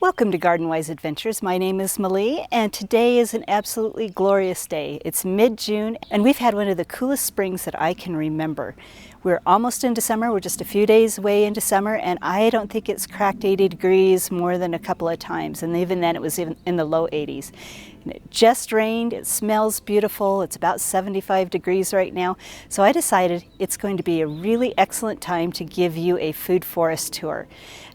Welcome to Garden-Wise Adventures. My name is Malie, and today is an absolutely glorious day. It's mid-June, and we've had one of the coolest springs that I can remember. We're almost into summer. We're just a few days away into summer, and I don't think it's cracked 80 degrees more than a couple of times, and even then it was even in the low 80s. And it just rained. It smells beautiful. It's about 75 degrees right now, so I decided it's going to be a really excellent time to give you a food forest tour.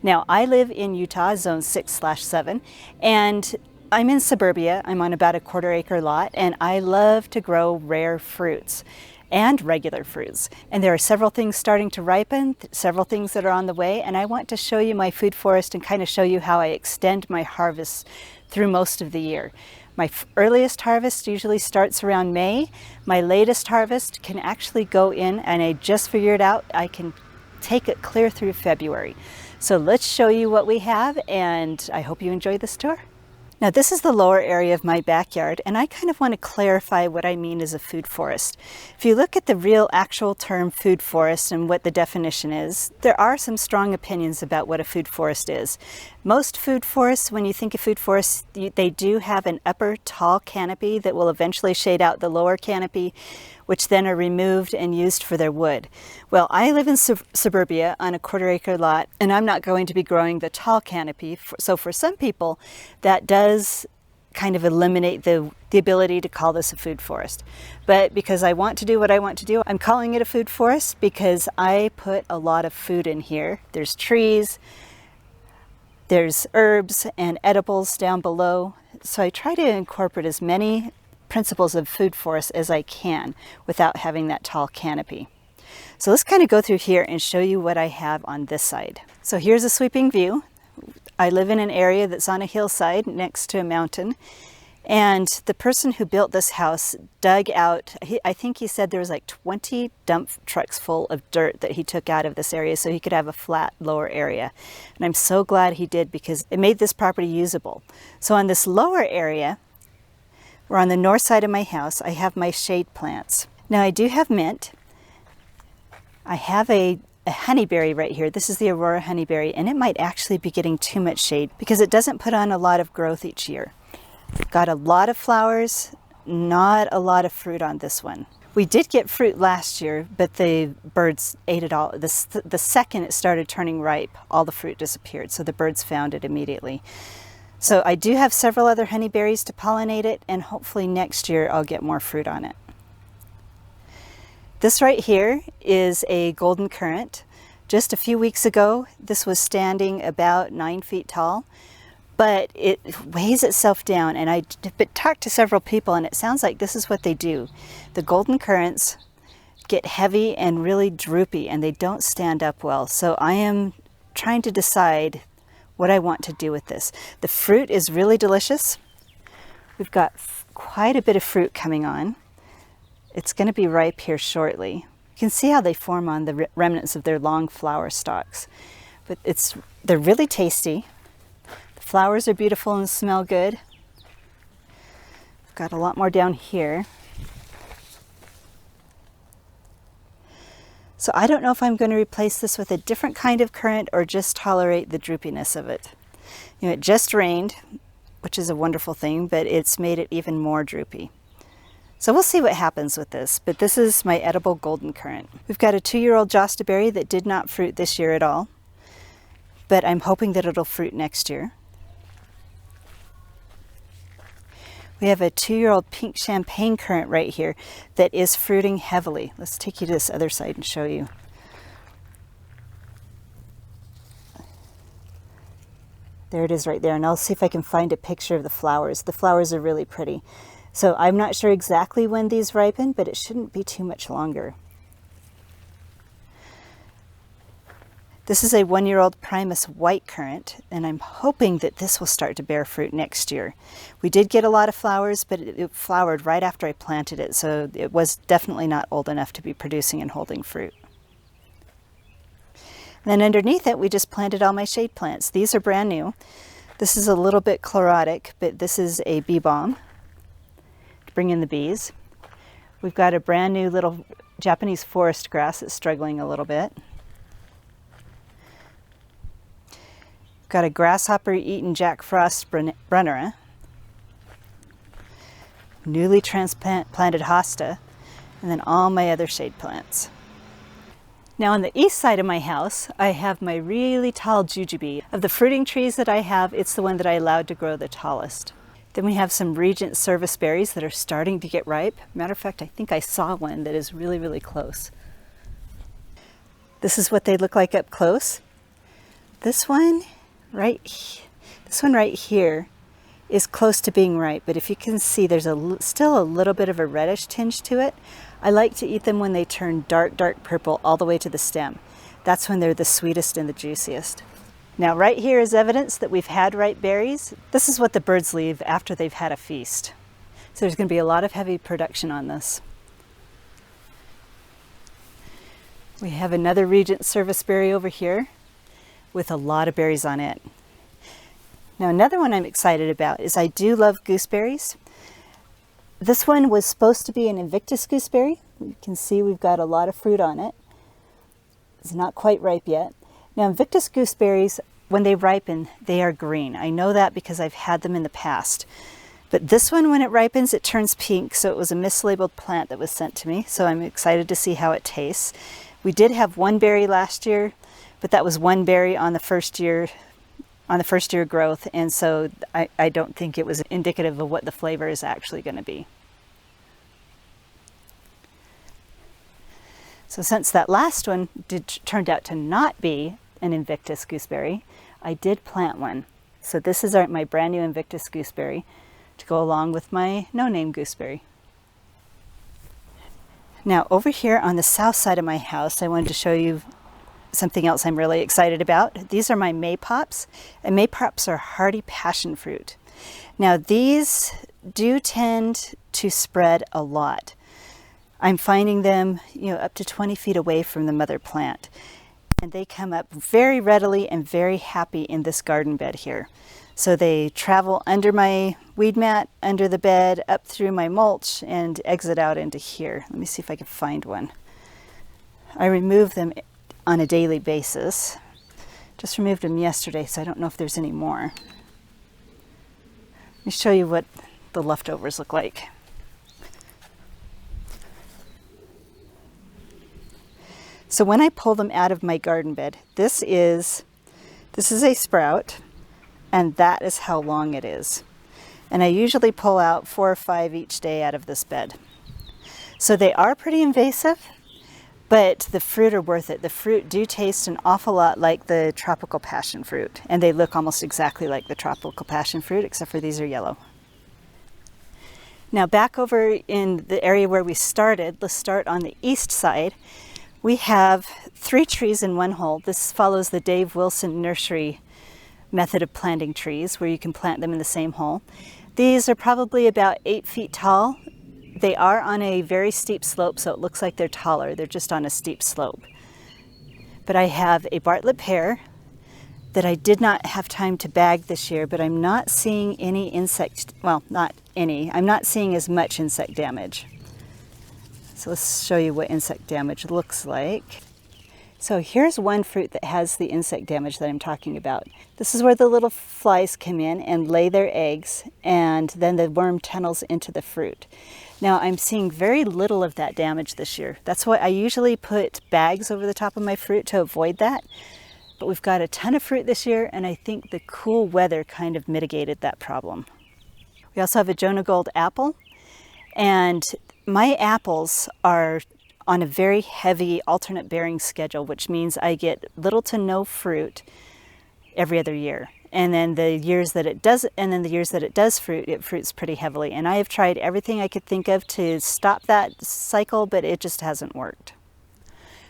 Now, I live in Utah, zone 6/7, and I'm in suburbia. I'm on about a quarter-acre lot, and I love to grow rare fruits and regular fruits. And there are several things starting to ripen, several things that are on the way, and I want to show you my food forest and kind of show you how I extend my harvest through most of the year. My earliest harvest usually starts around May. My latest harvest can actually go in, and I just figured out I can take it clear through February. So let's show you what we have, and I hope you enjoy this tour. Now, this is the lower area of my backyard, and I kind of want to clarify what I mean as a food forest. If you look at the real actual term food forest and what the definition is, there are some strong opinions about what a food forest is. Most food forests, when you think of food forests, they do have an upper tall canopy that will eventually shade out the lower canopy, which then are removed and used for their wood. Well, I live in suburbia on a quarter-acre lot, and I'm not going to be growing the tall canopy. So for some people, that does kind of eliminate the ability to call this a food forest. But because I want to do what I want to do, I'm calling it a food forest because I put a lot of food in here. There's trees, there's herbs and edibles down below. So I try to incorporate as many principles of food forest as I can without having that tall canopy. So let's kind of go through here and show you what I have on this side. So here's a sweeping view. I live in an area that's on a hillside next to a mountain, and the person who built this house dug out, I think he said there was like 20 dump trucks full of dirt that he took out of this area so he could have a flat lower area. And I'm so glad he did because it made this property usable. So on this lower area, or on the north side of my house, I have my shade plants. Now I do have mint. I have a honeyberry right here. This is the Aurora honeyberry, and it might actually be getting too much shade because it doesn't put on a lot of growth each year. Got a lot of flowers, not a lot of fruit on this one. We did get fruit last year, but the birds ate it all. The second it started turning ripe, all the fruit disappeared, so the birds found it immediately. So I do have several other honeyberries to pollinate it, and hopefully next year I'll get more fruit on it. This right here is a golden currant. Just a few weeks ago, this was standing about 9 feet tall, but it weighs itself down, and I talked to several people, and it sounds like this is what they do. The golden currants get heavy and really droopy, and they don't stand up well. So I am trying to decide what I want to do with this. The fruit is really delicious. We've got quite a bit of fruit coming on. It's going to be ripe here shortly. You can see how they form on the remnants of their long flower stalks. But they're really tasty. The flowers are beautiful and smell good. I've got a lot more down here. So I don't know if I'm going to replace this with a different kind of currant or just tolerate the droopiness of it. You know, it just rained, which is a wonderful thing, but it's made it even more droopy. So we'll see what happens with this, but this is my edible golden currant. We've got a 2-year-old jostaberry that did not fruit this year at all, but I'm hoping that it'll fruit next year. We have a 2-year-old pink champagne currant right here that is fruiting heavily. Let's take you to this other side and show you. There it is right there, and I'll see if I can find a picture of the flowers. The flowers are really pretty. So I'm not sure exactly when these ripen, but it shouldn't be too much longer. This is a 1-year-old Primus white currant, and I'm hoping that this will start to bear fruit next year. We did get a lot of flowers, but it flowered right after I planted it, so it was definitely not old enough to be producing and holding fruit. And then underneath it, we just planted all my shade plants. These are brand new. This is a little bit chlorotic, but this is a bee balm to bring in the bees. We've got a brand new little Japanese forest grass that's struggling a little bit. got a grasshopper-eaten Jack Frost Brunnera, newly transplanted hosta, and then all my other shade plants. Now on the east side of my house, I have my really tall jujube. Of the fruiting trees that I have, it's the one that I allowed to grow the tallest. Then we have some Regent service berries that are starting to get ripe. Matter of fact, I think I saw one that is really, really close. This is what they look like up close. This one right here is close to being ripe, but if you can see, there's still a little bit of a reddish tinge to it. I like to eat them when they turn dark, dark purple all the way to the stem. That's when they're the sweetest and the juiciest. Now right here is evidence that we've had ripe berries. This is what the birds leave after they've had a feast. So there's going to be a lot of heavy production on this. We have another Regent service berry over here with a lot of berries on it. Now another one I'm excited about is I do love gooseberries. This one was supposed to be an Invictus gooseberry. You can see we've got a lot of fruit on it. It's not quite ripe yet. Now Invictus gooseberries, when they ripen, they are green. I know that because I've had them in the past. But this one, when it ripens, it turns pink, so it was a mislabeled plant that was sent to me, so I'm excited to see how it tastes. We did have one berry last year, but that was one berry on the first year growth, and so I don't think it was indicative of what the flavor is actually going to be. So since that last one turned out to not be an Invictus gooseberry, I did plant one. So this is my brand new Invictus gooseberry to go along with my no-name gooseberry. Now over here on the south side of my house, I wanted to show you something else I'm really excited about. These are my maypops, and maypops are hardy passion fruit. Now these do tend to spread a lot. I'm finding them, up to 20 feet away from the mother plant, and they come up very readily and very happy in this garden bed here. So they travel under my weed mat, under the bed, up through my mulch, and exit out into here. Let me see if I can find one. I remove them on a daily basis. Just removed them yesterday, so I don't know if there's any more. Let me show you what the leftovers look like. So when I pull them out of my garden bed, this is a sprout, and that is how long it is. And I usually pull out 4 or 5 each day out of this bed. So they are pretty invasive, but the fruit are worth it. The fruit do taste an awful lot like the tropical passion fruit, and they look almost exactly like the tropical passion fruit, except for these are yellow. Now back over in the area where we started, let's start on the east side. We have 3 trees in one hole. This follows the Dave Wilson nursery method of planting trees, where you can plant them in the same hole. These are probably about 8 feet tall. They are on a very steep slope, so it looks like they're taller. They're just on a steep slope. But I have a Bartlett pear that I did not have time to bag this year, but I'm not seeing any insect, well, not any, I'm not seeing as much insect damage. So let's show you what insect damage looks like. So here's one fruit that has the insect damage that I'm talking about. This is where the little flies come in and lay their eggs, and then the worm tunnels into the fruit. Now I'm seeing very little of that damage this year. That's why I usually put bags over the top of my fruit to avoid that. But we've got a ton of fruit this year, and I think the cool weather kind of mitigated that problem. We also have a Jonah Gold apple, and my apples are on a very heavy alternate bearing schedule, which means I get little to no fruit every other year. And then the years that it does fruit, it fruits pretty heavily. And I have tried everything I could think of to stop that cycle, but it just hasn't worked.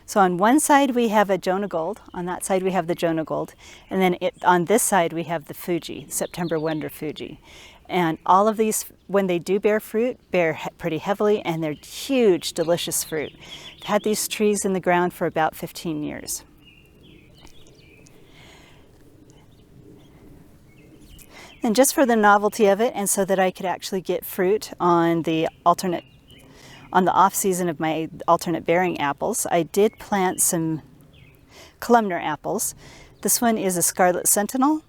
So on one side we have a Jonah Gold, on that side we have the Jonah Gold, and then on this side we have the Fuji, September Wonder Fuji. And all of these, when they do bear fruit, bear pretty heavily, and they're huge, delicious fruit. I've had these trees in the ground for about 15 years. And just for the novelty of it, and so that I could actually get fruit on the off season of my alternate bearing apples, I did plant some columnar apples. This one is a Scarlet Sentinel.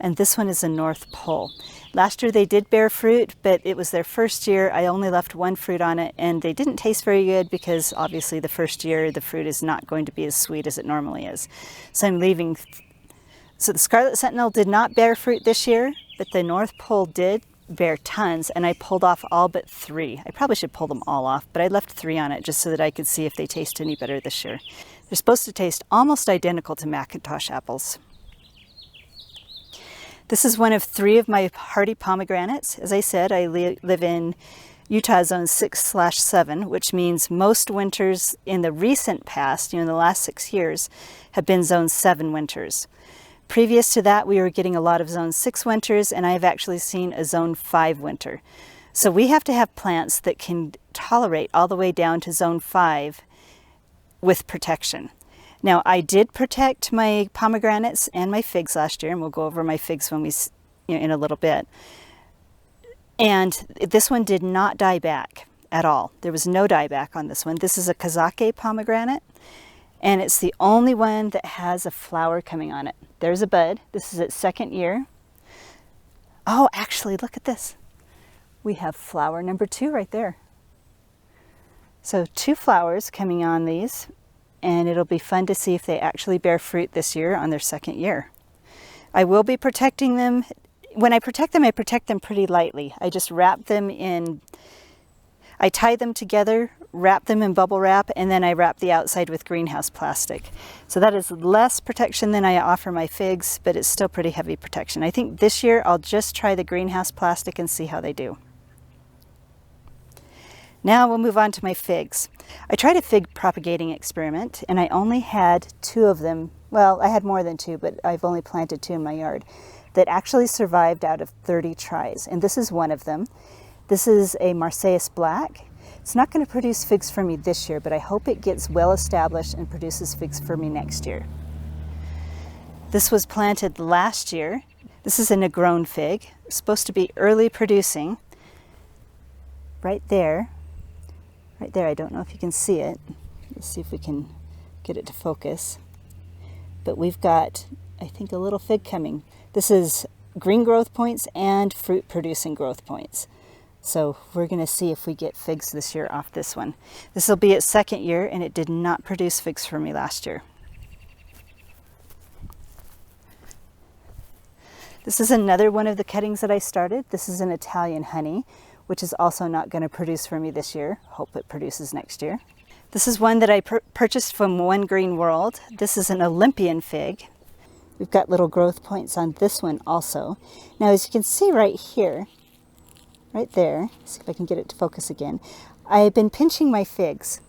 and this one is a North Pole. Last year they did bear fruit, but it was their first year. I only left one fruit on it, and they didn't taste very good because obviously the first year the fruit is not going to be as sweet as it normally is. So I'm leaving. So the Scarlet Sentinel did not bear fruit this year, but the North Pole did bear tons, and I pulled off all but 3. I probably should pull them all off, but I left 3 on it just so that I could see if they taste any better this year. They're supposed to taste almost identical to Macintosh apples. This is one of 3 of my hardy pomegranates. As I said, I live in Utah zone 6/7, which means most winters in the recent past, in the last 6 years, have been zone 7 winters. Previous to that, we were getting a lot of zone 6 winters, and I've actually seen a zone 5 winter. So we have to have plants that can tolerate all the way down to zone 5 with protection. Now, I did protect my pomegranates and my figs last year, and we'll go over my figs when we, in a little bit. And this one did not die back at all. There was no dieback on this one. This is a Kazake pomegranate, and it's the only one that has a flower coming on it. There's a bud. This is its 2nd year. Oh, actually, look at this. We have flower number 2 right there. So 2 flowers coming on these, and it'll be fun to see if they actually bear fruit this year on their 2nd year. I will be protecting them. When I protect them pretty lightly. I just wrap them in, I tie them together, wrap them in bubble wrap, and then I wrap the outside with greenhouse plastic. So that is less protection than I offer my figs, but it's still pretty heavy protection. I think this year I'll just try the greenhouse plastic and see how they do. Now we'll move on to my figs. I tried a fig propagating experiment, and I only had 2 of them. Well, I had more than 2, but I've only planted 2 in my yard that actually survived out of 30 tries, and this is one of them. This is a Marseilles Black. It's not going to produce figs for me this year, but I hope it gets well established and produces figs for me next year. This was planted last year. This is a Negron fig. It's supposed to be early producing. Right there, I don't know if you can see it. Let's see if we can get it to focus. But we've got, I think, a little fig coming. This is green growth points and fruit producing growth points. So we're going to see if we get figs this year off this one. This will be its 2nd year, and it did not produce figs for me last year. This is another one of the cuttings that I started. This is an Italian honey, which is also not going to produce for me this year. Hope it produces next year. This is one that I purchased from One Green World. This is an Olympian fig. We've got little growth points on this one also. Now, as you can see right here, right there, see if I can get it to focus again, I've been pinching my figs.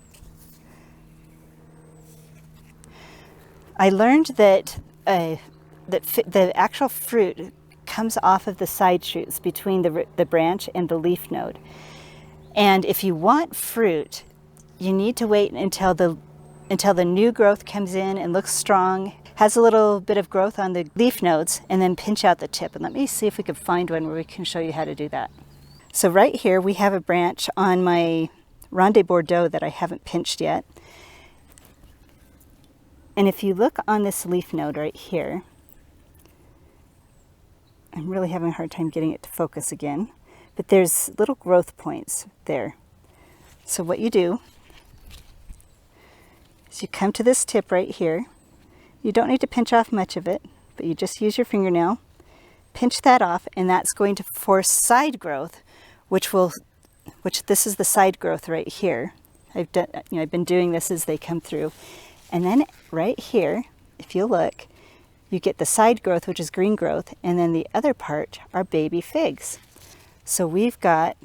I learned that the actual fruit comes off of the side shoots between the branch and the leaf node. And if you want fruit, you need to wait until the new growth comes in and looks strong, has a little bit of growth on the leaf nodes, and then pinch out the tip. And let me see if we can find one where we can show you how to do that. So right here we have a branch on my Ronde Bordeaux that I haven't pinched yet. And if you look on this leaf node right here, I'm really having a hard time getting it to focus again, but there's little growth points there. So what you do is you come to this tip right here. You don't need to pinch off much of it, but you just use your fingernail, pinch that off, and that's going to force side growth, which this is the side growth right here. I've been doing this as they come through. And then right here, if you look, you get the side growth, which is green growth, and then the other part are baby figs. So we've got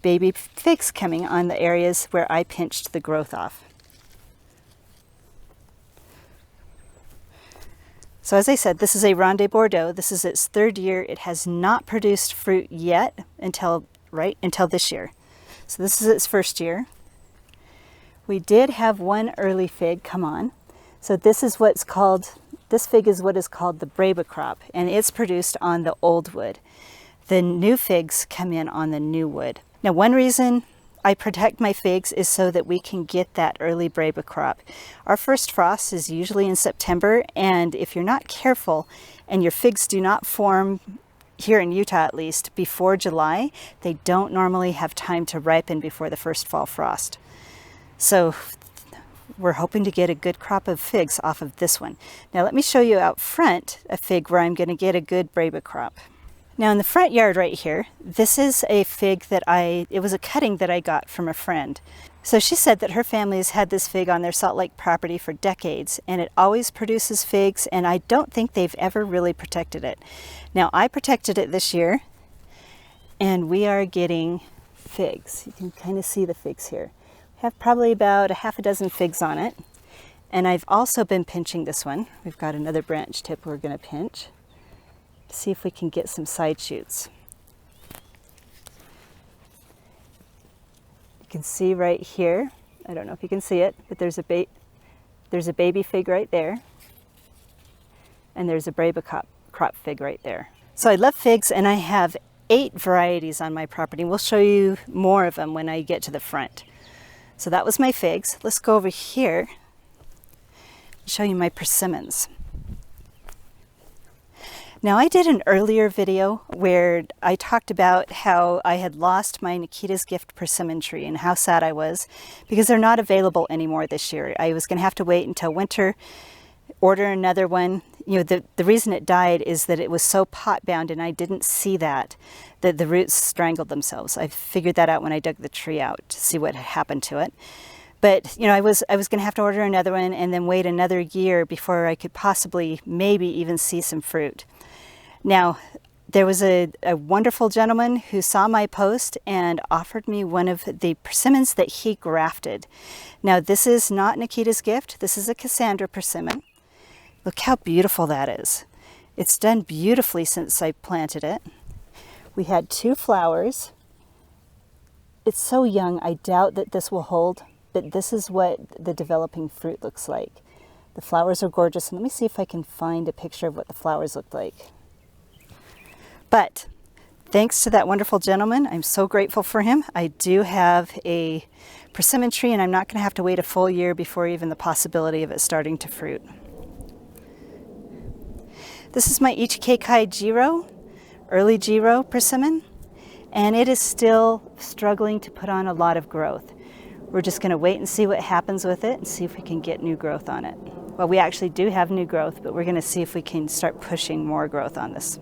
baby figs coming on the areas where I pinched the growth off. So as I said, this is a Ronde Bordeaux. This is its 3rd year. It has not produced fruit yet until this year. So this is its 1st year. We did have one early fig come on. So this fig is what is called the Breba crop, and it's produced on the old wood. The new figs come in on the new wood. Now, one reason I protect my figs is so that we can get that early Breba crop. Our first frost is usually in September, and if you're not careful and your figs do not form, here in Utah at least, before July, they don't normally have time to ripen before the first fall frost. So we're hoping to get a good crop of figs off of this one. Now let me show you out front a fig where I'm going to get a good Breba crop. Now in the front yard right here, this is a fig that it was a cutting that I got from a friend. So she said that her family has had this fig on their Salt Lake property for decades, and it always produces figs, and I don't think they've ever really protected it. Now I protected it this year, and we are getting figs. You can kind of see the figs here. We have probably about a half a dozen figs on it, and I've also been pinching this one. We've got another branch tip we're going to pinch. See if we can get some side shoots. You can see right here, I don't know if you can see it, but there's a baby fig right there, and there's a Breba crop fig right there. So I love figs, and I have 8 varieties on my property. We'll show you more of them when I get to the front. So that was my figs. Let's go over here and show you my persimmons. Now I did an earlier video where I talked about how I had lost my Nikita's Gift persimmon tree and how sad I was because they're not available anymore this year. I was going to have to wait until winter, order another one. You know, the reason it died is that it was so pot bound and I didn't see that the roots strangled themselves. I figured that out when I dug the tree out to see what had happened to it. But, you know, I was going to have to order another one and then wait another year before I could possibly maybe even see some fruit. Now, there was a wonderful gentleman who saw my post and offered me one of the persimmons that he grafted. Now, this is not Nikita's Gift. This is a Cassandra persimmon. Look how beautiful that is. It's done beautifully since I planted it. We had 2 flowers. It's so young, I doubt that this will hold, but this is what the developing fruit looks like. The flowers are gorgeous. And let me see if I can find a picture of what the flowers look like. But thanks to that wonderful gentleman, I'm so grateful for him. I do have a persimmon tree, and I'm not going to have to wait a full year before even the possibility of it starting to fruit. This is my Ichikekai Jiro, early Jiro persimmon, and it is still struggling to put on a lot of growth. We're just going to wait and see what happens with it and see if we can get new growth on it. Well, we actually do have new growth, but we're going to see if we can start pushing more growth on this.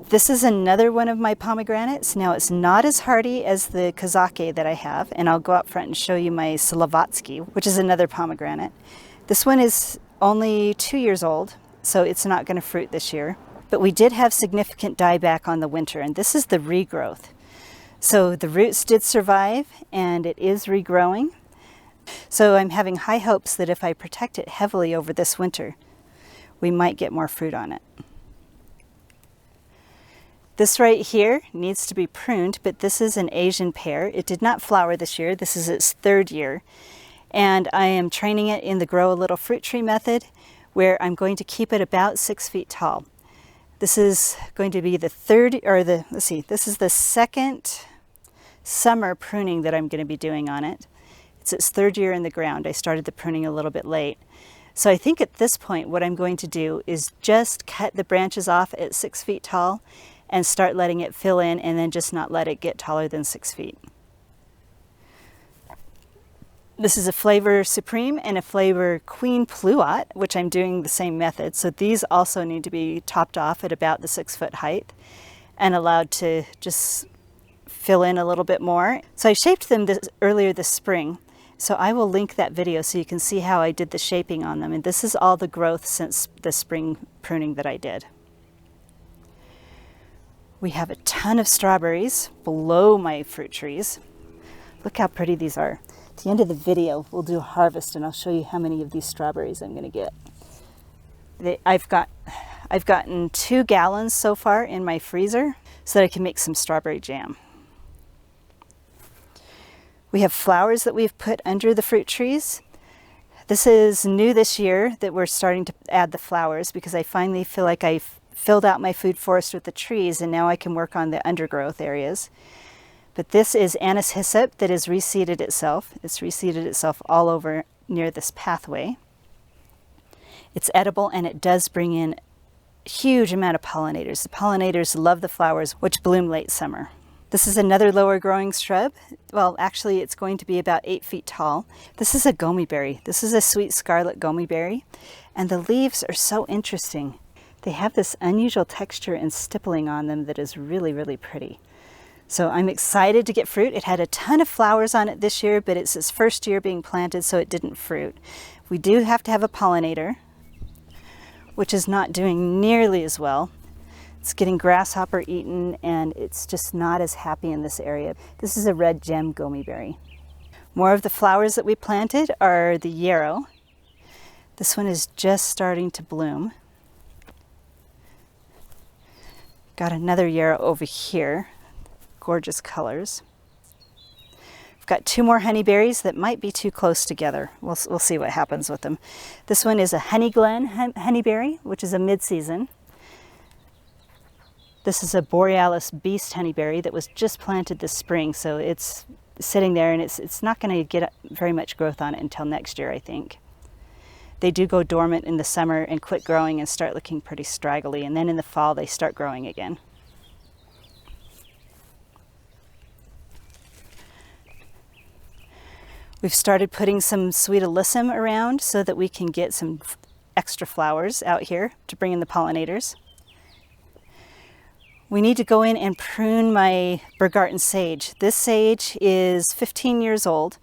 This is another one of my pomegranates. Now it's not as hardy as the Kazake that I have, and I'll go up front and show you my Slavatsky, which is another pomegranate. This one is only 2 years old, so it's not going to fruit this year. But we did have significant dieback on the winter, and this is the regrowth. So the roots did survive, and it is regrowing. So I'm having high hopes that if I protect it heavily over this winter, we might get more fruit on it. This right here needs to be pruned, but this is an Asian pear. It did not flower this year. This is its 3rd year. And I am training it in the grow a little fruit tree method, where I'm going to keep it about 6 feet tall. This is going to be the this is the 2nd summer pruning that I'm going to be doing on it. It's its 3rd year in the ground. I started the pruning a little bit late. So I think at this point what I'm going to do is just cut the branches off at 6 feet tall and start letting it fill in, and then just not let it get taller than 6 feet. This is a Flavor Supreme and a Flavor Queen Pluot, which I'm doing the same method. So these also need to be topped off at about the 6-foot height and allowed to just fill in a little bit more. So I shaped them earlier this spring. So I will link that video so you can see how I did the shaping on them. And this is all the growth since the spring pruning that I did. We have a ton of strawberries below my fruit trees. Look how pretty these are. At the end of the video, we'll do a harvest and I'll show you how many of these strawberries I'm going to get. I've gotten 2 gallons so far in my freezer so that I can make some strawberry jam. We have flowers that we've put under the fruit trees. This is new this year that we're starting to add the flowers because I finally feel like I've filled out my food forest with the trees, and now I can work on the undergrowth areas. But this is anise hyssop that has reseeded itself. It's reseeded itself all over near this pathway. It's edible and it does bring in a huge amount of pollinators. The pollinators love the flowers, which bloom late summer. This is another lower growing shrub. Well, actually it's going to be about 8 feet tall. This is a gomeberry. This is a sweet scarlet gomeberry. And the leaves are so interesting. They have this unusual texture and stippling on them that is really, really pretty. So I'm excited to get fruit. It had a ton of flowers on it this year, but it's its first year being planted, so it didn't fruit. We do have to have a pollinator, which is not doing nearly as well. It's getting grasshopper eaten and it's just not as happy in this area. This is a red gem gomeberry. More of the flowers that we planted are the yarrow. This one is just starting to bloom. Got another yarrow over here. Gorgeous colors. I've got 2 more honeyberries that might be too close together. We'll see what happens with them. This one is a honey glen honeyberry, which is a mid-season. This is a borealis beast honeyberry that was just planted this spring, so it's sitting there and it's not going to get very much growth on it until next year, I think. They do go dormant in the summer and quit growing and start looking pretty straggly, and then in the fall they start growing again. We've started putting some sweet alyssum around so that we can get some extra flowers out here to bring in the pollinators. We need to go in and prune my Bergarten sage. This sage is 15 years old.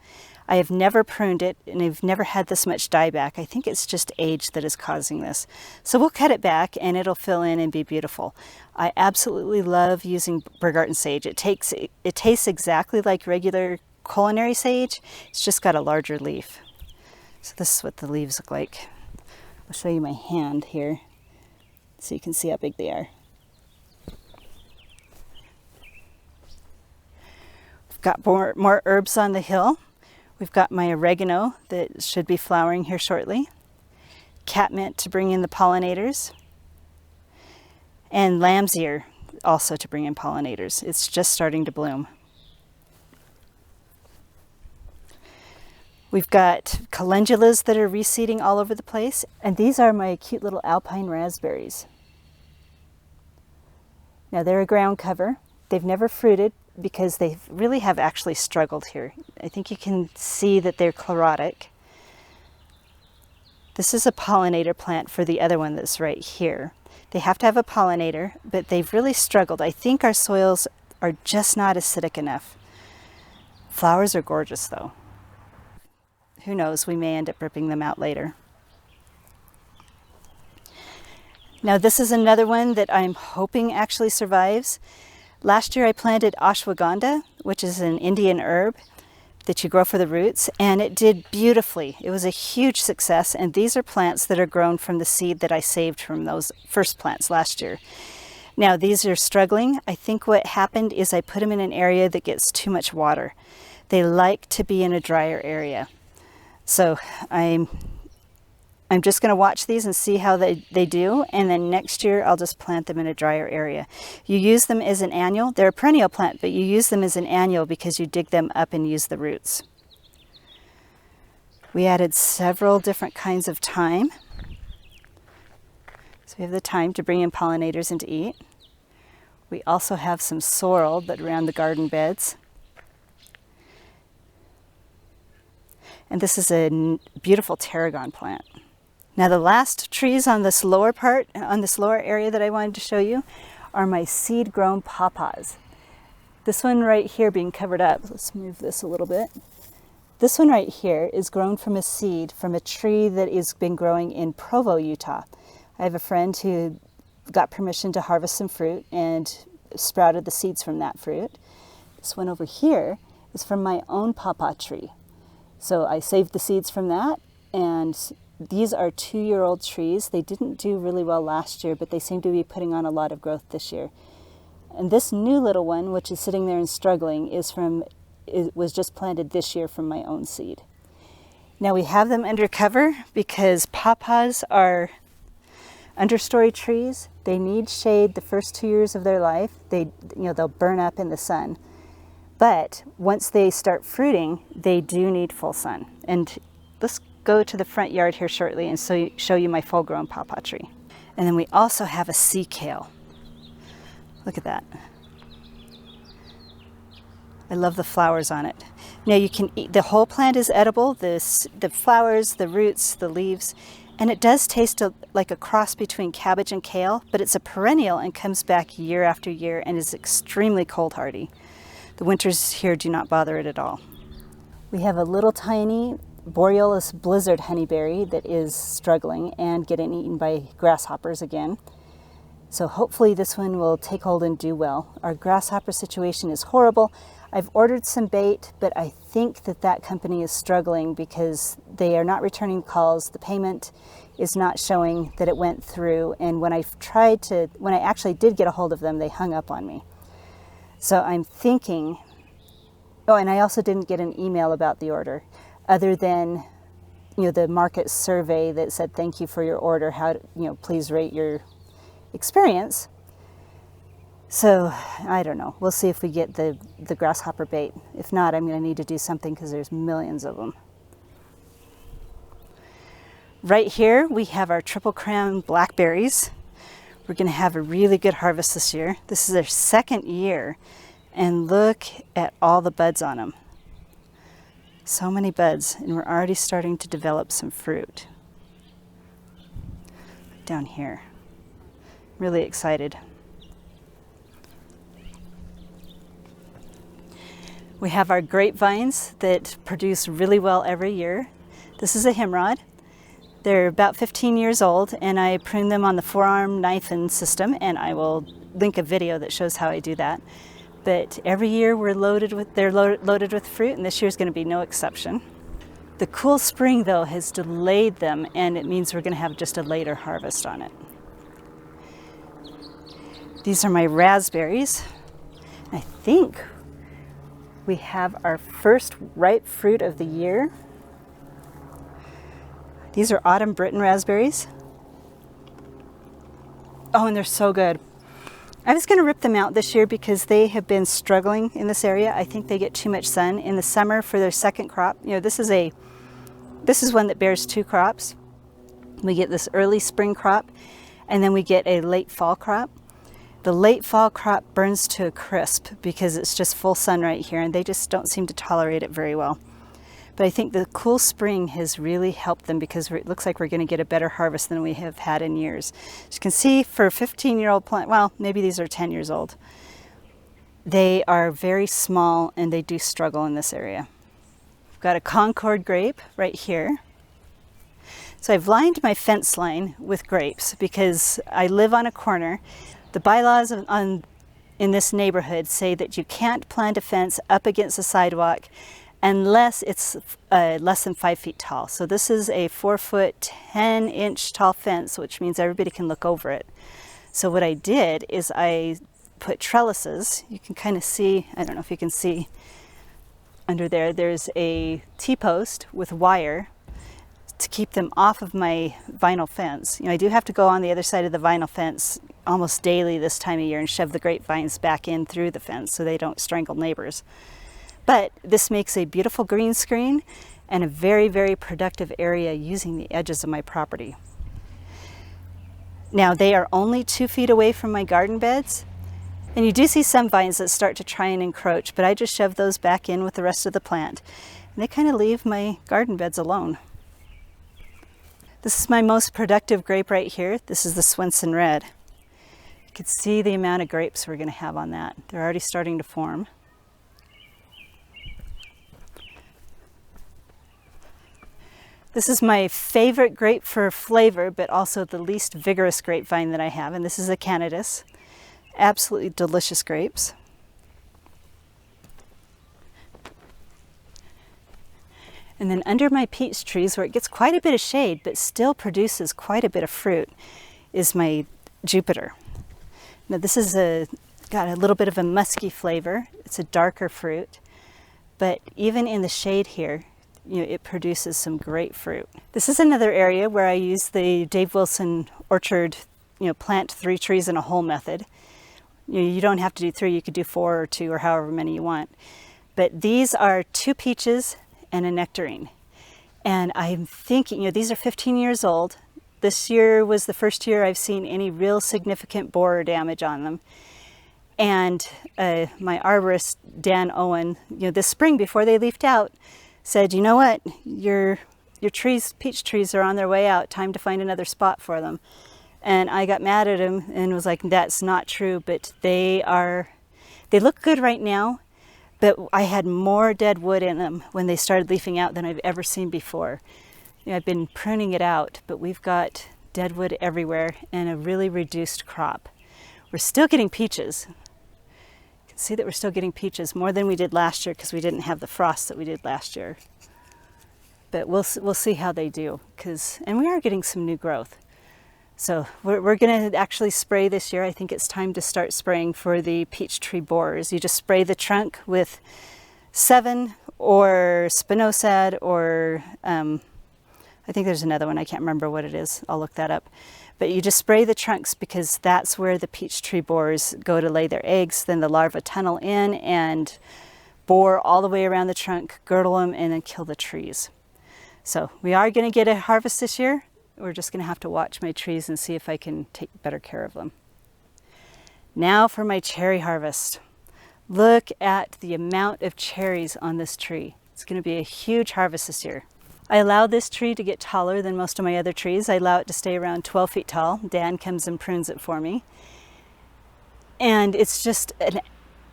I have never pruned it and I've never had this much dieback. I think it's just age that is causing this. So we'll cut it back and it'll fill in and be beautiful. I absolutely love using Bergarten sage. It tastes exactly like regular culinary sage. It's just got a larger leaf. So this is what the leaves look like. I'll show you my hand here so you can see how big they are. Got more herbs on the hill. We've got my oregano that should be flowering here shortly. Catmint to bring in the pollinators. And lamb's ear also to bring in pollinators. It's just starting to bloom. We've got calendulas that are reseeding all over the place. And these are my cute little alpine raspberries. Now they're a ground cover. They've never fruited because they really have actually struggled here. I think you can see that they're chlorotic. This is a pollinator plant for the other one that's right here. They have to have a pollinator, but they've really struggled. I think our soils are just not acidic enough. Flowers are gorgeous though. Who knows, we may end up ripping them out later. Now this is another one that I'm hoping actually survives. Last year I planted ashwagandha, which is an Indian herb that you grow for the roots, and it did beautifully. It was a huge success, and these are plants that are grown from the seed that I saved from those first plants last year. Now these are struggling. I think what happened is I put them in an area that gets too much water. They like to be in a drier area. So I'm just going to watch these and see how they do, and then next year I'll just plant them in a drier area. You use them as an annual. They're a perennial plant, but you use them as an annual because you dig them up and use the roots. We added several different kinds of thyme. So we have the thyme to bring in pollinators and to eat. We also have some sorrel that around the garden beds. And this is a beautiful tarragon plant. Now the last trees on this lower part, on this lower area that I wanted to show you, are my seed-grown pawpaws. This one right here being covered up, let's move this a little bit. This one right here is grown from a seed from a tree that has been growing in Provo, Utah. I have a friend who got permission to harvest some fruit and sprouted the seeds from that fruit. This one over here is from my own pawpaw tree. So I saved the seeds from that, and these are 2-year-old trees. They didn't do really well last year, but they seem to be putting on a lot of growth this year. And this new little one, which is sitting there and struggling, was just planted this year from my own seed. Now we have them under cover because pawpaws are understory trees. They need shade the first 2 years of their life. They'll burn up in the sun. But once they start fruiting, they do need full sun. And let's go to the front yard here shortly and show you my full-grown pawpaw tree. And then we also have a sea kale. Look at that. I love the flowers on it. Now you can eat, the whole plant is edible, the flowers, the roots, the leaves, and it does taste like a cross between cabbage and kale, but it's a perennial and comes back year after year and is extremely cold hardy. The winters here do not bother it at all. We have a little tiny Borealis blizzard honeyberry that is struggling and getting eaten by grasshoppers again. So hopefully this one will take hold and do well. Our grasshopper situation is horrible. I've ordered some bait, but I think that company is struggling because they are not returning calls. The payment is not showing that it went through. And when I actually did get a hold of them, they hung up on me. So I'm thinking, oh, and I also didn't get an email about the order other than, the market survey that said, thank you for your order. Please rate your experience. So I don't know. We'll see if we get the grasshopper bait. If not, I'm going to need to do something because there's millions of them. Right here we have our triple crown blackberries. We're going to have a really good harvest this year. This is our second year, and look at all the buds on them. So many buds, and we're already starting to develop some fruit. Down here. Really excited. We have our grapevines that produce really well every year. This is a hemrod. They're about 15 years old, and I prune them on the 4-arm knife and system, and I will link a video that shows how I do that. But every year they're loaded with fruit, and this year's going to be no exception. The cool spring, though, has delayed them, and it means we're going to have just a later harvest on it. These are my raspberries. I think we have our first ripe fruit of the year. These are autumn Britain raspberries. Oh, and they're so good. I was going to rip them out this year because they have been struggling in this area. I think they get too much sun. In the summer for their second crop, this is one that bears 2 crops. We get this early spring crop, and then we get a late fall crop. The late fall crop burns to a crisp because it's just full sun right here, and they just don't seem to tolerate it very well. But I think the cool spring has really helped them because it looks like we're going to get a better harvest than we have had in years. As you can see, for a 15-year-old plant, well, maybe these are 10 years old, they are very small and they do struggle in this area. I've got a Concord grape right here. So I've lined my fence line with grapes because I live on a corner. The bylaws in this neighborhood say that you can't plant a fence up against the sidewalk unless it's less than 5 feet tall. So this is a 4-foot, 10-inch tall fence, which means everybody can look over it. So what I did is I put trellises. You can kind of see, I don't know if you can see under there, there's a T-post with wire to keep them off of my vinyl fence. I do have to go on the other side of the vinyl fence almost daily this time of year and shove the grapevines back in through the fence so they don't strangle neighbors. But this makes a beautiful green screen and a very, very productive area using the edges of my property. Now they are only 2 feet away from my garden beds, and you do see some vines that start to try and encroach, but I just shove those back in with the rest of the plant. And they kind of leave my garden beds alone. This is my most productive grape right here. This is the Swenson Red. You can see the amount of grapes we're going to have on that. They're already starting to form. This is my favorite grape for flavor, but also the least vigorous grapevine that I have, and this is a Canadas. Absolutely delicious grapes. And then under my peach trees, where it gets quite a bit of shade, but still produces quite a bit of fruit, is my Jupiter. Now this is got a little bit of a musky flavor. It's a darker fruit, but even in the shade here, it produces some great fruit. This is another area where I use the Dave Wilson orchard, plant 3 trees in a hole method. You don't have to do 3, you could do 4 or 2 or however many you want. But these are 2 peaches and a nectarine. And I'm thinking, you know, these are 15 years old. This year was the first year I've seen any real significant borer damage on them. And my arborist, Dan Owen, you know, this spring before they leafed out, said, you know what, your trees, peach trees are on their way out, time to find another spot for them. And I got mad at him and was like, that's not true, but they look good right now, but I had more dead wood in them when they started leafing out than I've ever seen before. You know, I've been pruning it out, but we've got dead wood everywhere and a really reduced crop. We're still getting peaches. You can see that we're still getting peaches more than we did last year because we didn't have the frost that we did last year. But we'll see how they do, and we are getting some new growth. So we're going to actually spray this year. I think it's time to start spraying for the peach tree borers. You just spray the trunk with 7 or spinosad or I think there's another one. I can't remember what it is. I'll look that up. But you just spray the trunks because that's where the peach tree borers go to lay their eggs. Then the larvae tunnel in and bore all the way around the trunk, girdle them, and then kill the trees. So we are going to get a harvest this year. We're just going to have to watch my trees and see if I can take better care of them. Now for my cherry harvest. Look at the amount of cherries on this tree. It's going to be a huge harvest this year. I allow this tree to get taller than most of my other trees. I allow it to stay around 12 feet tall. Dan comes and prunes it for me. And it's just an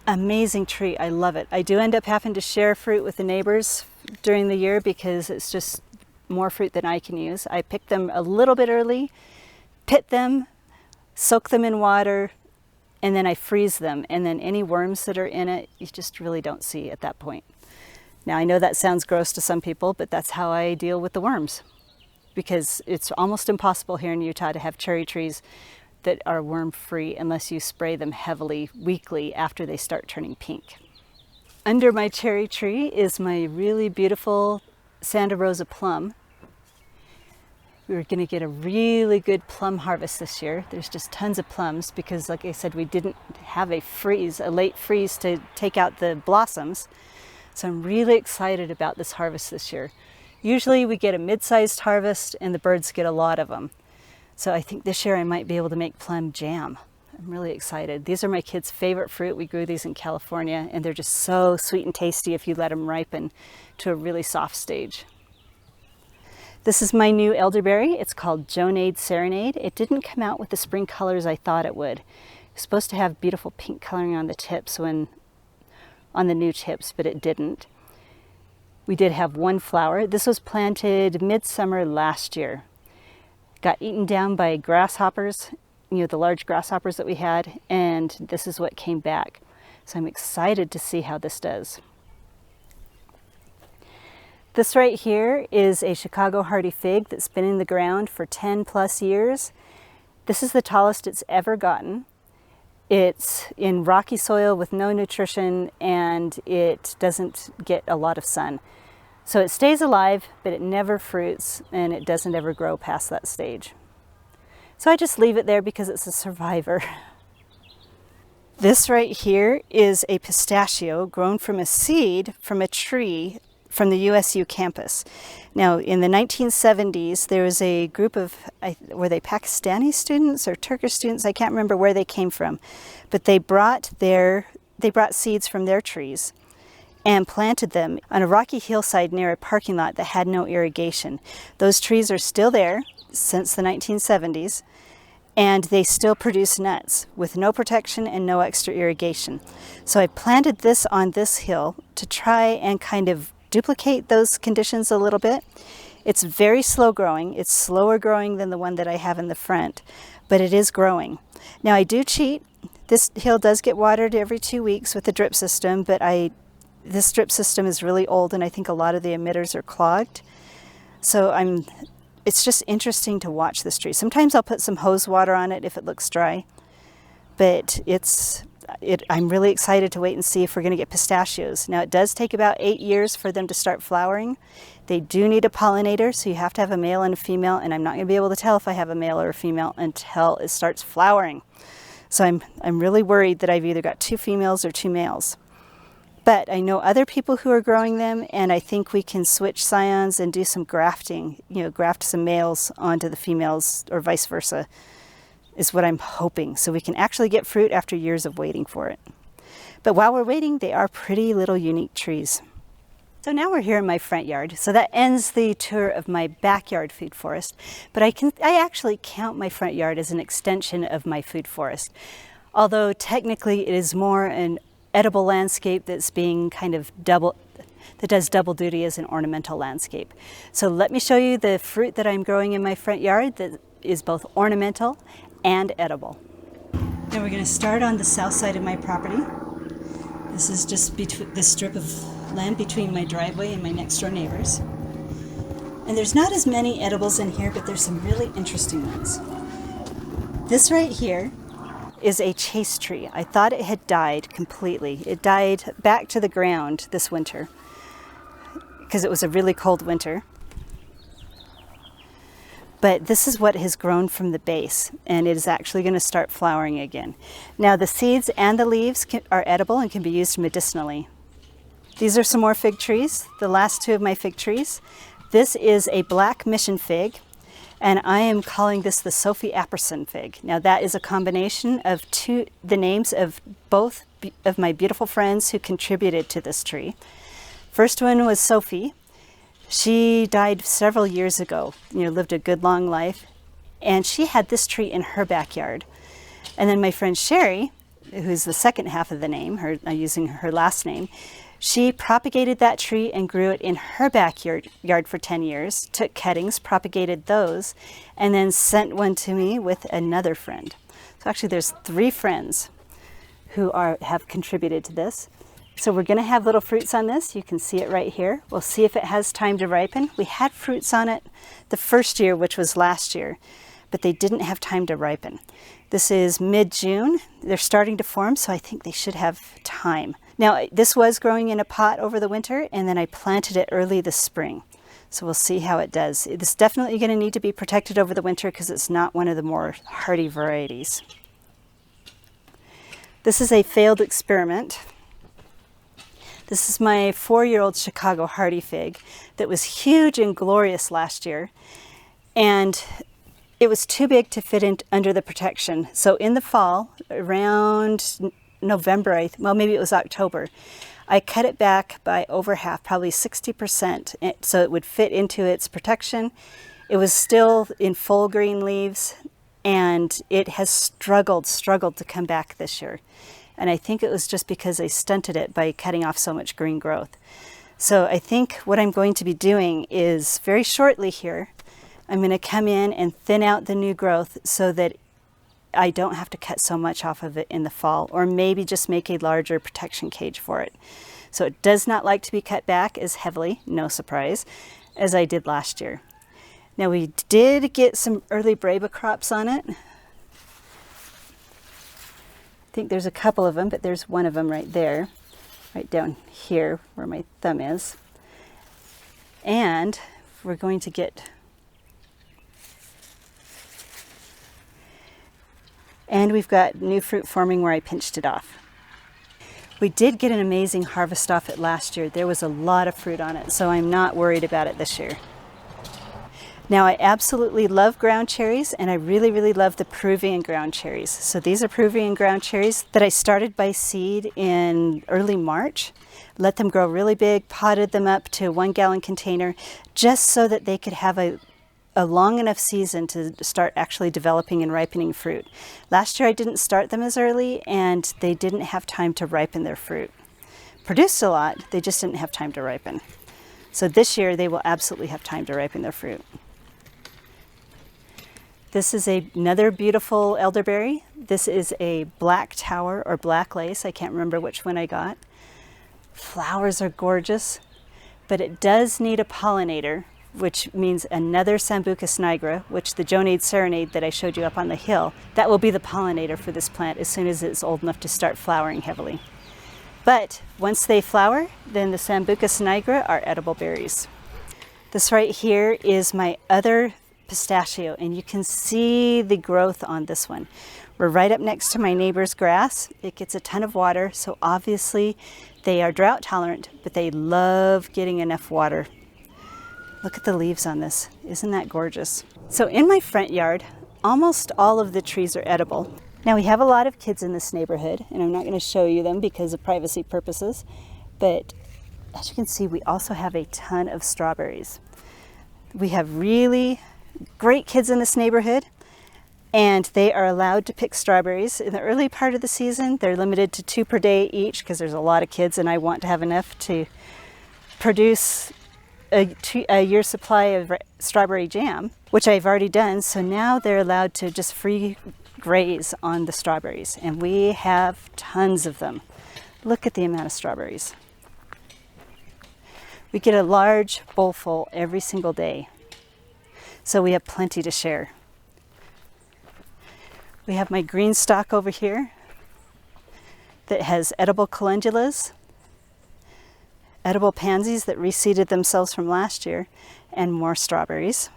amazing tree. I love it. I do end up having to share fruit with the neighbors during the year because it's just more fruit than I can use. I pick them a little bit early, pit them, soak them in water, and then I freeze them. And then any worms that are in it, you just really don't see at that point. Now I know that sounds gross to some people, but that's how I deal with the worms because it's almost impossible here in Utah to have cherry trees that are worm-free unless you spray them heavily weekly after they start turning pink. Under my cherry tree is my really beautiful Santa Rosa plum. We're going to get a really good plum harvest this year. There's just tons of plums because, like I said, we didn't have a late freeze to take out the blossoms. So I'm really excited about this harvest this year. Usually we get a mid-sized harvest and the birds get a lot of them. So I think this year I might be able to make plum jam. I'm really excited. These are my kids' favorite fruit. We grew these in California and they're just so sweet and tasty if you let them ripen to a really soft stage. This is my new elderberry. It's called Jonade Serenade. It didn't come out with the spring colors I thought it would. It's supposed to have beautiful pink coloring on the tips on the new tips, but it didn't. We did have one flower. This was planted midsummer last year. Got eaten down by grasshoppers, you know, the large grasshoppers that we had, and this is what came back. So I'm excited to see how this does. This right here is a Chicago hardy fig that's been in the ground for 10 plus years. This is the tallest it's ever gotten. It's in rocky soil with no nutrition and it doesn't get a lot of sun. So it stays alive, but it never fruits and it doesn't ever grow past that stage. So I just leave it there because it's a survivor. This right here is a pistachio grown from a seed from a tree from the USU campus. Now, in the 1970s, there was a group of, were they Pakistani students or Turkish students? I can't remember where they came from, but they brought seeds from their trees and planted them on a rocky hillside near a parking lot that had no irrigation. Those trees are still there since the 1970s, and they still produce nuts with no protection and no extra irrigation. So I planted this on this hill to try and kind of duplicate those conditions a little bit. It's very slow growing. It's slower growing than the one that I have in the front, but it is growing. Now I do cheat. This hill does get watered every 2 weeks with the drip system, but this drip system is really old and I think a lot of the emitters are clogged. So it's just interesting to watch this tree. Sometimes I'll put some hose water on it if it looks dry, but I'm really excited to wait and see if we're going to get pistachios. Now it does take about 8 years for them to start flowering. They do need a pollinator, so you have to have a male and a female, and I'm not going to be able to tell if I have a male or a female until it starts flowering. So I'm really worried that I've either got 2 females or 2 males. But I know other people who are growing them, and I think we can switch scions and do some grafting, graft some males onto the females or vice versa, is what I'm hoping. So we can actually get fruit after years of waiting for it. But while we're waiting, they are pretty little unique trees. So now we're here in my front yard. So that ends the tour of my backyard food forest. But I actually count my front yard as an extension of my food forest. Although technically it is more an edible landscape that's being kind of that does double duty as an ornamental landscape. So let me show you the fruit that I'm growing in my front yard that is both ornamental and edible. Now we're going to start on the south side of my property. This is just this strip of land between my driveway and my next door neighbors. And there's not as many edibles in here, but there's some really interesting ones. This right here is a chase tree. I thought it had died completely. It died back to the ground this winter because it was a really cold winter. But this is what has grown from the base, and it is actually going to start flowering again. Now the seeds and the leaves are edible and can be used medicinally. These are some more fig trees, the last two of my fig trees. This is a black mission fig, and I am calling this the Sophie Apperson fig. Now that is a combination of the names of both of my beautiful friends who contributed to this tree. First one was Sophie. She died several years ago, lived a good long life, and she had this tree in her backyard. And then my friend Sherry, who's the second half of the name, using her last name, she propagated that tree and grew it in her backyard for 10 years, took cuttings, propagated those, and then sent one to me with another friend. So actually there's 3 friends who have contributed to this. So we're going to have little fruits on this. You can see it right here. We'll see if it has time to ripen. We had fruits on it the first year, which was last year, but they didn't have time to ripen. This is mid-June. They're starting to form, so I think they should have time. Now, this was growing in a pot over the winter, and then I planted it early this spring. So we'll see how it does. It's definitely going to need to be protected over the winter because it's not one of the more hardy varieties. This is a failed experiment. This is my 4-year-old Chicago hardy fig that was huge and glorious last year, and it was too big to fit in under the protection. So in the fall, around November, well, maybe it was October, I cut it back by over half, probably 60%, so it would fit into its protection. It was still in full green leaves, and it has struggled to come back this year. And I think it was just because I stunted it by cutting off so much green growth. So I think what I'm going to be doing is very shortly here, I'm going to come in and thin out the new growth so that I don't have to cut so much off of it in the fall, or maybe just make a larger protection cage for it. So it does not like to be cut back as heavily, no surprise, as I did last year. Now we did get some early Braba crops on it. I think there's a couple of them, but there's one of them right there, right down here where my thumb is. And we're going to get, and we've got new fruit forming where I pinched it off. We did get an amazing harvest off it last year. There was a lot of fruit on it, so I'm not worried about it this year. Now I absolutely love ground cherries, and I really love the Peruvian ground cherries. So these are Peruvian ground cherries that I started by seed in early March. Let them grow really big, potted them up to a 1-gallon container, just so that they could have a long enough season to start actually developing and ripening fruit. Last year I didn't start them as early, and they didn't have time to ripen their fruit. Produced a lot, they just didn't have time to ripen. So this year they will absolutely have time to ripen their fruit. This is another beautiful elderberry. This is a black tower or black lace. I can't remember which one I got. Flowers are gorgeous, but it does need a pollinator, which means another Sambucus nigra, which the Jonade serenade that I showed you up on the hill, that will be the pollinator for this plant as soon as it's old enough to start flowering heavily. But once they flower, then the Sambucus nigra are edible berries. This right here is my other pistachio, and you can see the growth on this one. We're right up next to my neighbor's grass. It gets a ton of water, so obviously they are drought tolerant, but they love getting enough water. Look at the leaves on this. Isn't that gorgeous? So in my front yard, almost all of the trees are edible. Now we have a lot of kids in this neighborhood, and I'm not going to show you them because of privacy purposes, but as you can see, we also have a ton of strawberries. We have really great kids in this neighborhood, and they are allowed to pick strawberries. In the early part of the season, they're limited to 2 per day each because there's a lot of kids and I want to have enough to produce a year's supply of strawberry jam, which I've already done. So now they're allowed to just free graze on the strawberries, and we have tons of them. Look at the amount of strawberries. We get a large bowl full every single day, so we have plenty to share. We have my green stalk over here that has edible calendulas, edible pansies that reseeded themselves from last year, and more strawberries.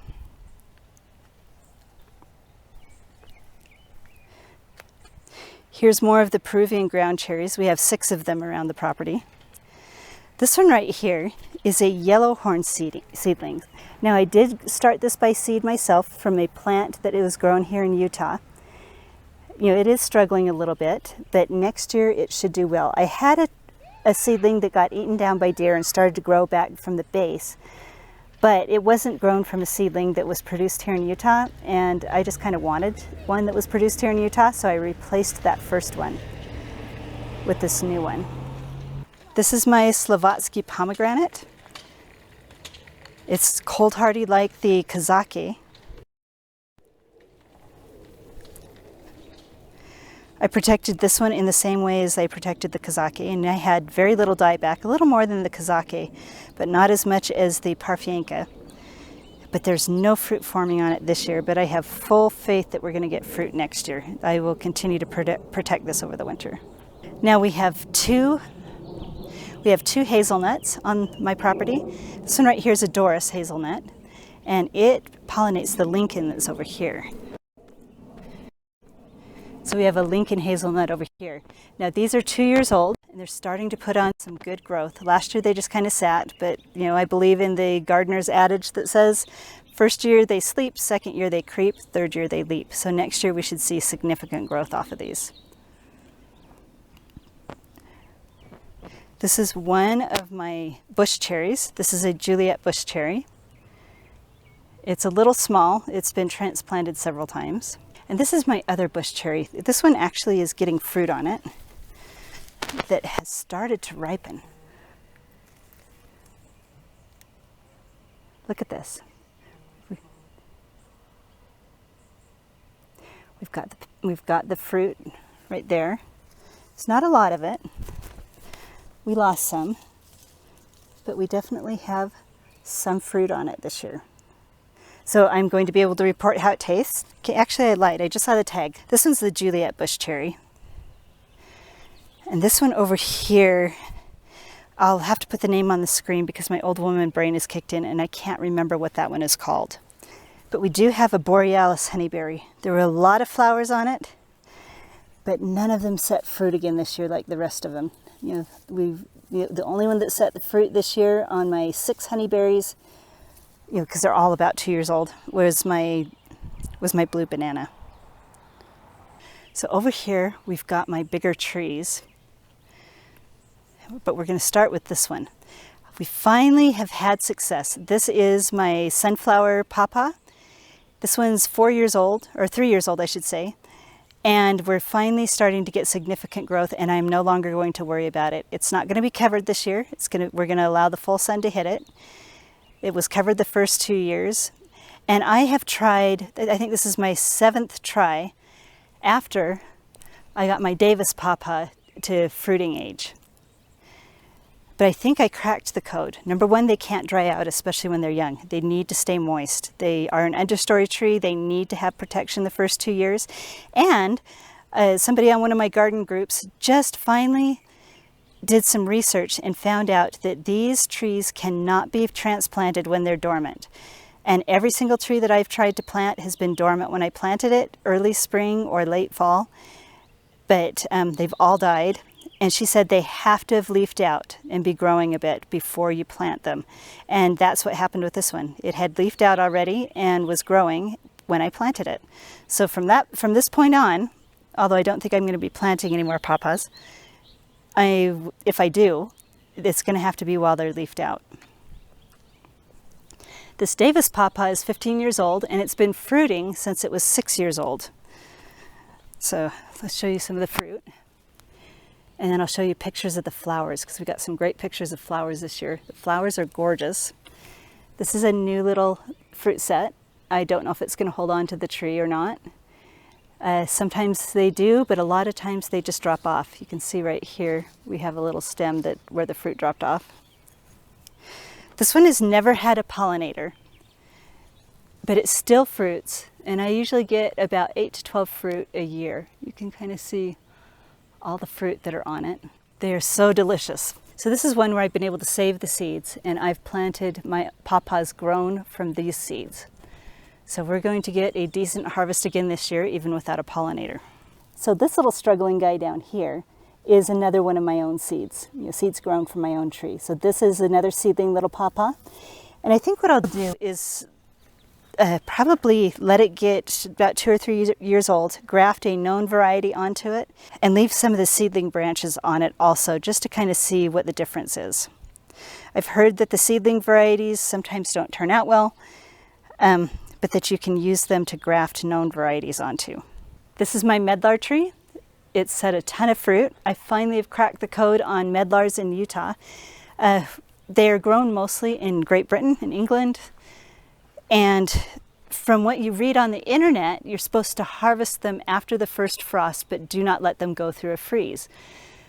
Here's more of the Peruvian ground cherries. We have 6 of them around the property. This one right here is a yellow horn seedling. Now I did start this by seed myself from a plant that it was grown here in Utah. You know, it is struggling a little bit, but next year it should do well. I had a seedling that got eaten down by deer and started to grow back from the base, but it wasn't grown from a seedling that was produced here in Utah, and I just kind of wanted one that was produced here in Utah, so I replaced that first one with this new one. This is my Slovatsky pomegranate. It's cold hardy like the Kazaki. I protected this one in the same way as I protected the Kazaki, and I had very little dieback, a little more than the Kazaki, but not as much as the Parfienka. But there's no fruit forming on it this year, but I have full faith that we're going to get fruit next year. I will continue to protect this over the winter. Now we have two hazelnuts on my property. This one right here is a Doris hazelnut, and it pollinates the Lincoln that's over here. So we have a Lincoln hazelnut over here. Now these are 2 years old, and they're starting to put on some good growth. Last year they just kind of sat, but you know, I believe in the gardener's adage that says, first year they sleep, second year they creep, third year they leap. So next year we should see significant growth off of these. This is one of my bush cherries. This is a Juliet bush cherry. It's a little small. It's been transplanted several times. And this is my other bush cherry. This one actually is getting fruit on it that has started to ripen. Look at this. We've got the fruit right there. It's not a lot of it. We lost some, but we definitely have some fruit on it this year. So I'm going to be able to report how it tastes. Okay, actually I lied, I just saw the tag. This one's the Juliet bush cherry. And this one over here, I'll have to put the name on the screen because my old woman brain is kicked in and I can't remember what that one is called. But we do have a Borealis honeyberry. There were a lot of flowers on it, but none of them set fruit again this year like the rest of them. You know, the only one that set the fruit this year on my 6 honeyberries, you know, because they're all about 2 years old, was my blue banana. So over here we've got my bigger trees, but we're going to start with this one. We finally have had success. This is my sunflower pawpaw. This one's 4 years old, or 3 years old I should say, and we're finally starting to get significant growth, and I'm no longer going to worry about it. It's not going to be covered this year. We're going to allow the full sun to hit it. It was covered the first 2 years, and I have tried, I think this is my 7th try after I got my Davis pawpaw to fruiting age. But I think I cracked the code. Number one, they can't dry out, especially when they're young. They need to stay moist. They are an understory tree. They need to have protection the first 2 years. And somebody on one of my garden groups just finally did some research and found out that these trees cannot be transplanted when they're dormant. And every single tree that I've tried to plant has been dormant when I planted it, early spring or late fall, but they've all died. And she said they have to have leafed out and be growing a bit before you plant them. And that's what happened with this one. It had leafed out already and was growing when I planted it. So from this point on, although I don't think I'm going to be planting any more pawpaws, if I do, it's going to have to be while they're leafed out. This Davis pawpaw is 15 years old, and it's been fruiting since it was 6 years old. So let's show you some of the fruit. And then I'll show you pictures of the flowers, because we got some great pictures of flowers this year. The flowers are gorgeous. This is a new little fruit set. I don't know if it's going to hold on to the tree or not. Sometimes they do, but a lot of times they just drop off. You can see right here we have a little stem where the fruit dropped off. This one has never had a pollinator, but it still fruits, and I usually get about 8 to 12 fruit a year. You can kind of see all the fruit that are on it. They are so delicious. So this is one where I've been able to save the seeds, and I've planted my pawpaws grown from these seeds. So we're going to get a decent harvest again this year, even without a pollinator. So this little struggling guy down here is another one of my own seeds, seeds grown from my own tree. So this is another seedling little pawpaw. And I think what I'll do is probably let it get about 2 or 3 years old, graft a known variety onto it, and leave some of the seedling branches on it also, just to kind of see what the difference is. I've heard that the seedling varieties sometimes don't turn out well, but that you can use them to graft known varieties onto. This is my medlar tree. It's had a ton of fruit. I finally have cracked the code on medlars in Utah. They are grown mostly in Great Britain and England. And from what you read on the internet, you're supposed to harvest them after the first frost, but do not let them go through a freeze.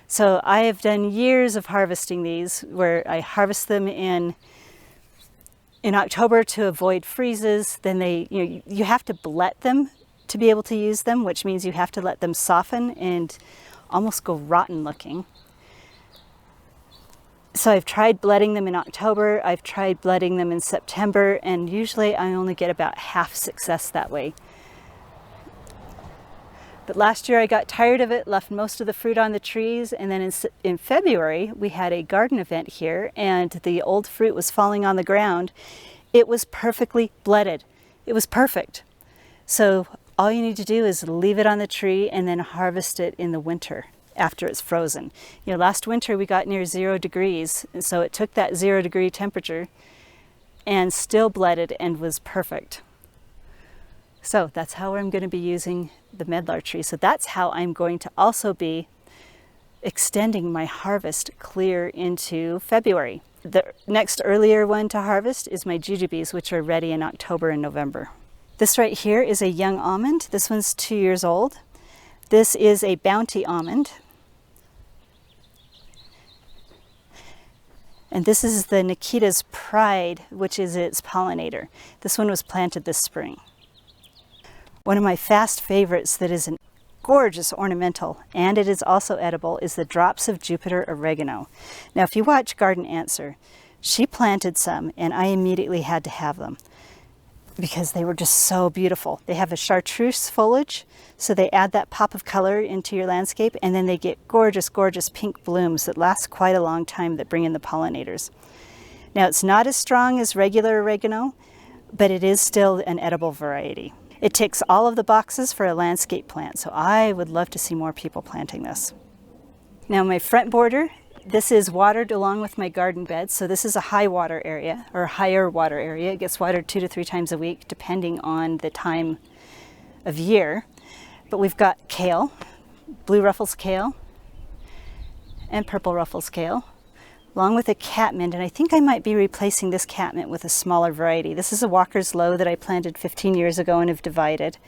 So I have done years of harvesting these, where I harvest them in October to avoid freezes. Then you have to blet them to be able to use them, which means you have to let them soften and almost go rotten looking. So I've tried bletting them in October, I've tried bletting them in September, and usually I only get about half success that way. But last year I got tired of it, left most of the fruit on the trees, and then in February we had a garden event here, and the old fruit was falling on the ground. It was perfectly bletted. It was perfect. So all you need to do is leave it on the tree and then harvest it in the winter after it's frozen. Last winter we got near 0 degrees, and so it took that 0 degree temperature and still bletted and was perfect. So that's how I'm going to be using the medlar tree. So that's how I'm going to also be extending my harvest clear into February. The next earlier one to harvest is my jujubes, which are ready in October and November. This right here is a young almond. This one's 2 years old. This is a bounty almond. And this is the Nikita's Pride, which is its pollinator. This one was planted this spring. One of my fast favorites that is a gorgeous ornamental, and it is also edible, is the Drops of Jupiter Oregano. Now, if you watch Garden Answer, she planted some, and I immediately had to have them because they were just so beautiful. They have a chartreuse foliage, so they add that pop of color into your landscape, and then they get gorgeous, gorgeous pink blooms that last quite a long time that bring in the pollinators. Now, it's not as strong as regular oregano, but it is still an edible variety. It ticks all of the boxes for a landscape plant, so I would love to see more people planting this. Now, my front border, this is watered along with my garden bed, so this is a high water area, or higher water area. It gets watered 2 to 3 times a week, depending on the time of year. But we've got kale, blue Ruffles kale, and purple Ruffles kale, along with a catmint, and I think I might be replacing this catmint with a smaller variety. This is a Walker's Low that I planted 15 years ago and have divided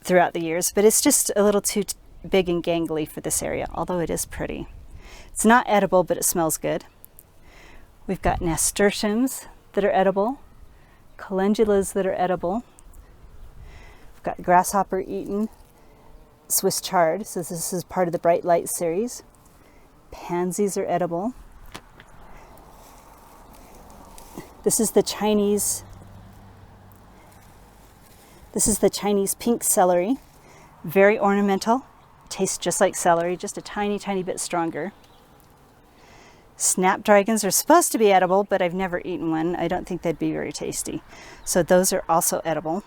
throughout the years, but it's just a little too big and gangly for this area, although it is pretty. It's not edible, but it smells good. We've got nasturtiums that are edible, calendulas that are edible. We've got grasshopper-eaten Swiss chard, so this is part of the Bright Light series. Pansies are edible. This is the Chinese This is the Chinese pink celery. Very ornamental. Tastes just like celery, just a tiny, tiny bit stronger. Snapdragons are supposed to be edible, but I've never eaten one. I don't think they'd be very tasty. So those are also edible.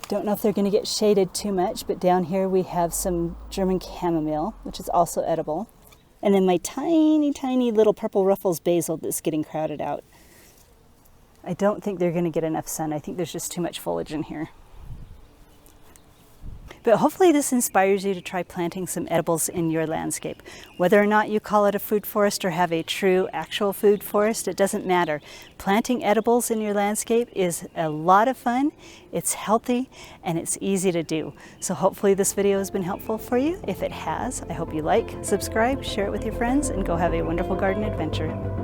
Don't know if they're going to get shaded too much, but down here we have some German chamomile, which is also edible. And then my tiny, tiny little purple ruffles basil that's getting crowded out. I don't think they're going to get enough sun. I think there's just too much foliage in here. But hopefully this inspires you to try planting some edibles in your landscape. Whether or not you call it a food forest or have a true actual food forest, it doesn't matter. Planting edibles in your landscape is a lot of fun, it's healthy, and it's easy to do. So hopefully this video has been helpful for you. If it has, I hope you like, subscribe, share it with your friends, and go have a wonderful garden adventure.